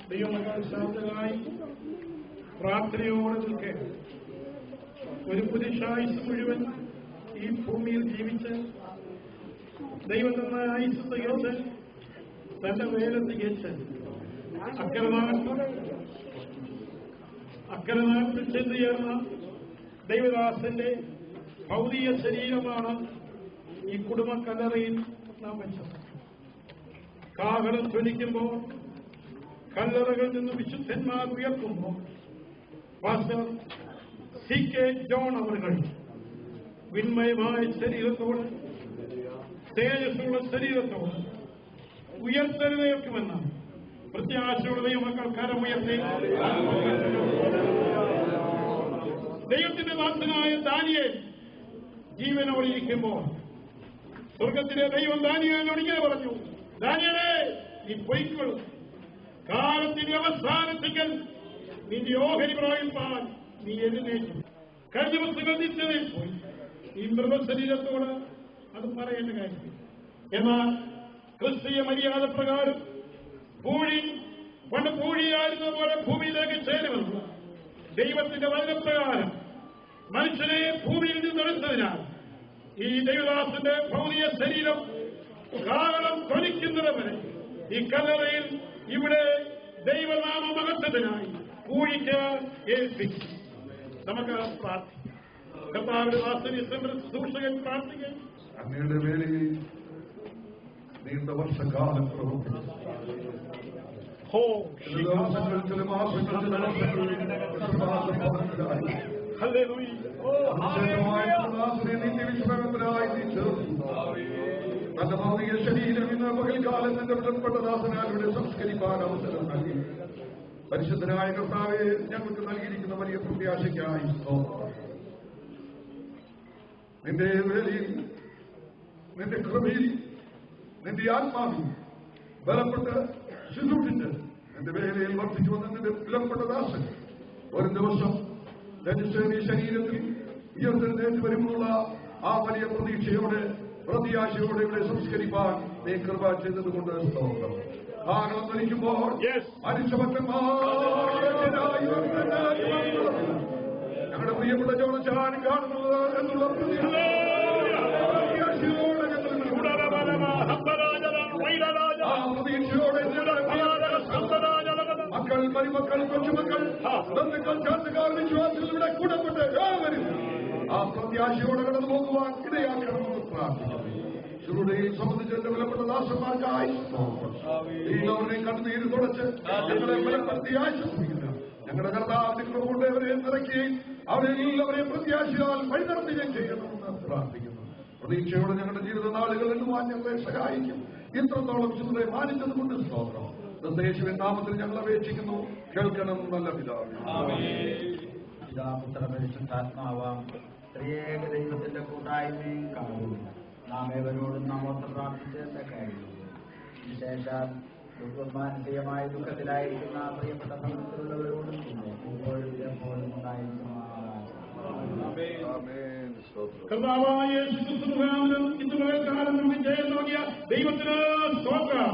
ദൈവമക്കൾ ശാന്തരായി പ്രാർത്ഥനയോടെ നിൽക്കെ ഒരു പുരുഷായുസ് മുഴുവൻ ഈ ഭൂമിയിൽ ജീവിച്ച് ദൈവം തന്ന ആയുസ് തികച്ച് തന്റെ വേല തികച്ച് അക്കരെ നാട്ടിൽ ചെന്നുചേർന്ന ദൈവദാസന്റെ ഭൗതിക ശരീരമാണ് ഈ കുടുംബക്കല്ലറയിൽ നാം വെച്ചത്. കാഹളം ധ്വനിക്കുമ്പോൾ കല്ലറകളിൽ നിന്ന് വിശുദ്ധന്മാർ ഉയർത്തുമ്പോൾ പാസ്റ്റർ CK ജോൺ അവர்கள் വിന്മയമായ ശരീരത്തോട് തേജസ്സുള്ള ശരീരത്തോട് ഉയർത്തെഴുന്നേൽക്കുമെന്ന പ്രത്യാശയുള്ള ദൈവമക്കൾ കരമുയർത്തി ദൈവത്തിന്റെ ദാസനായ ദാനിയേൽ ജീവനോടെ ഇരിക്കുമ്പോൾ സ്വർഗത്തിലെ ദൈവം ദാനിയേലിനോട് ഇങ്ങനെ പറഞ്ഞു, ദാനിയേലേ, നീ പൊയ്ക്കൊള്ളു, കാലത്തിന്റെ അവസാനത്തിക്കൽ നിന്റെ ഓഹരി പ്രായപ്പാൽ നീ എഴുന്നേറ്റു. കഴിഞ്ഞ ദിവസങ്ങൾ നിത്യതയിൽ പോയി ഈ മൃതശരീരത്തോട് അത് പറയേണ്ട കാര്യം. എന്നാൽ ക്രിസ്തീയ മര്യാദ പ്രകാരം പണ്ട് പൂഴിയായിരുന്ന പോലെ ഭൂമിയിലേക്ക് ചേരുമെന്ന് ദൈവത്തിന്റെ വചനപ്രകാരം മനുഷ്യനെ ഭൂമിയിൽ നിന്നെടുത്തതിനാൽ ഈ ദൈവദാസന്റെ ഭൗതിക ശരീരം കാലം ധ്വനിക്കുന്നത് വരെ ഈ കല്ലറയിൽ ഇവിടെ ദൈവനാമ മഹത്വത്തിനായി പൂഴിക്ക് ഏൽപ്പിക്കും. നമുക്ക് പ്രാർത്ഥിക്കാം. കർത്താവിന്റെ വാസന സൂക്ഷിക്കാൻ പ്രാർത്ഥിക്കാം. അങ്ങയുടെ വേലയിൽ നീണ്ട വർഷകാലം പ്രവർത്തിച്ചു. ചില ദിവസങ്ങൾ, ചില മാസങ്ങൾ, ചില വർഷങ്ങൾ നിത്യവിശ്രമത്തിനായി നീ ചേർന്നു. തന്റെ ഭൗതിക ശരീരം ഇന്ന് പകൽക്കാലം നിന്റെ വിടപ്പെട്ട ദാസനാരുടെ സംസ്കരിക്കാൻ അവസരം നൽകി. പരിശുദ്ധനായ കർത്താവെ, ഞങ്ങൾക്ക് നൽകിയിരിക്കുന്ന വലിയ പ്രത്യാശയ്ക്കായി നിന്റെ വേലയിൽ, നിന്റെ കൃപയിൽ, നിന്റെ ആത്മാവിൽ ബലപ്പെട്ട് ശുശ്രൂഷിച്ച് നിന്റെ വേലയിൽ വർദ്ധിച്ചു വന്ന നിന്റെ വിലപ്പെട്ട ദാസൻ ഒരു ദിവസം ധനുഷേറിയ ശരീരത്തിൽ ഉയർത്തെഴുന്നേറ്റ് വരുമ്പോഴുള്ള ആ വലിയ പ്രത്യാശയോടെ ഇവിടെ സംസ്കരിപ്പാൻ നീ കൃപ ചെയ്തതുകൊണ്ട് സ്തോത്രം. കാഹളം ധരിക്കുമ്പോൾ ഞങ്ങളുടെ പ്രിയപ്പെട്ട ജോണച്ചാൻ കാണുന്നത് എന്നുള്ള പ്രതീക്ഷയോടെ മക്കൾ, മരുമക്കൾ, കൊച്ചുമക്കൾ, ബന്ധുക്കൾ, ചാർത്തുകാർ, വിശ്വാസികൾ ഇവിടെ കൂടപ്പെട്ട് എല്ലാവരും ആ പ്രത്യാശയോടെ കടന്നു പോകുവാൻ ഇടയാക്കണമെന്ന് പ്രാർത്ഥിക്കുന്നു. ശുരുടെയും സംബന്ധിച്ച് എന്റെ വിലപ്പെട്ട ദാസന്മാർക്കായി എല്ലാവരുടെയും കണ്ണുനീര് തുടച്ച് ഞങ്ങളെ ബലപ്പെടുത്തി ആശ്വസിപ്പിക്കുന്ന ഞങ്ങളുടെ കർത്താവിന്റെ കൃപ കൊണ്ട് അവരെ നിറയ്ക്കുകയും അവരെല്ലാവരെയും പ്രത്യാശയാൽ വഴിനടത്തുകയും ചെയ്യണമെന്ന് പ്രാർത്ഥിക്കുന്നു. പ്രതീക്ഷയോടെ ഞങ്ങളുടെ ജീവിത നാളുകൾ എണ്ണുവാൻ ഞങ്ങളെ സഹായിക്കും. ഇത്രത്തോളം ശുദ്ധയെ മാനിച്ചതുകൊണ്ട് സ്തോത്രം. യേശുവിൻ നാമത്തിൽ ഞങ്ങൾ അപേക്ഷിക്കുന്നു. കേൾക്കണം നല്ല പിതാവേ. പിതാപുത്രപരിശുദ്ധാത്മാവാം ത്രിയേക ദൈവത്തിന്റെ കൂട്ടായ്മയും കാണുന്നു. നാം ഏവരോടും നമ്മോട്ട് പ്രാർത്ഥിച്ചേണ്ട കാര്യം. വിശേഷാൽ ദുഃഖമാനസീയമായ ദുഃഖത്തിലായിരിക്കുന്ന പ്രിയപ്പെട്ട ഭക്തരുള്ളവരോടും ഇപ്പോഴും എപ്പോഴും കർത്താവായ യേശുക്രിസ്തു മുഖാന്തരം ഇന്ന് പകൽക്കാലം നമുക്ക് ജയം നൽകിയ ദൈവത്തിന് സ്തോത്രം.